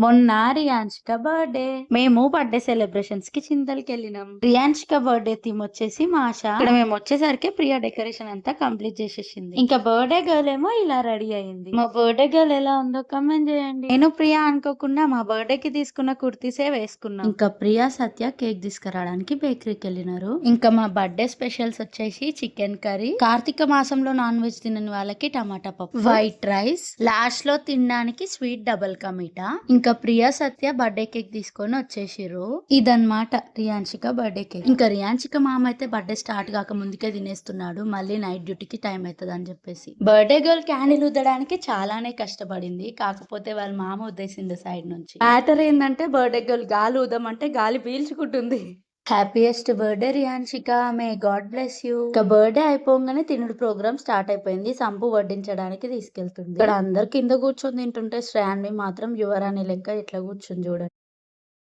మొన్న రియాన్షిక బర్త్డే. మేము birthday celebrations కి చింతలకి వెళ్ళినాం. రియాన్షిక బర్త్డే థీమ్ వచ్చేసి మాష. ఇక్కడ మేము వచ్చేసరికి ప్రియా డెకరేషన్ అంతా కంప్లీట్ చేసేసింది. ఇంకా బర్త్డే గర్ల్ ఏమో ఇలా రెడీ అయింది. మా బర్త్డే గర్ల్ ఎలా ఉందో కమెంట్ చేయండి. నేను ప్రియా అనుకోకుండా మా బర్త్డే కి తీసుకున్న కుర్తీసే వేసుకున్నాం. ఇంకా ప్రియా సత్య కేక్ తీసుకురావడానికి బేకరీకి వెళ్ళినారు. ఇంకా మా బర్త్డే స్పెషల్స్ వచ్చేసి చికెన్ కర్రీ, కార్తీక మాసంలో నాన్ వెజ్ తినని వాళ్ళకి టమాటా పప్పు, వైట్ రైస్, లాస్ట్ లో తినడానికి స్వీట్ డబల్ కమీటా. ఇంకా ప్రియా సత్య బర్త్డే కేక్ తీసుకొని వచ్చేసిర్రు. ఇదన్నమాట రియాన్షిక బర్త్డే కేక్. ఇంకా రియాన్షిక మామ అయితే బర్త్డే స్టార్ట్ కాక ముందుకే తినేస్తున్నాడు, మళ్ళీ నైట్ డ్యూటీకి టైం అవుతుంది అని చెప్పేసి. బర్త్డే గర్ల్ క్యాండిల్ ఉద్దడానికి చాలానే కష్టపడింది, కాకపోతే వాళ్ళ మామ ఉద్దేశింది సైడ్ నుంచి. మ్యాటర్ ఏంటంటే బర్త్డే గర్ల్ గాలి ఊదమంటే గాలి పీల్చుకుంటుంది. Happiest birthday Riyanshika, may God bless you. ఇక బర్త్డే అయిపోగానే తినుడు ప్రోగ్రామ్ స్టార్ట్ అయిపోయింది. సంపు వడ్డించడానికి తీసుకెళ్తుంది. ఇక్కడ అందరు కింద కూర్చొని తింటుంటే శ్రేయాన్వి మాత్రం యువరాణి లెక్క ఇట్లా కూర్చొని చూడండి.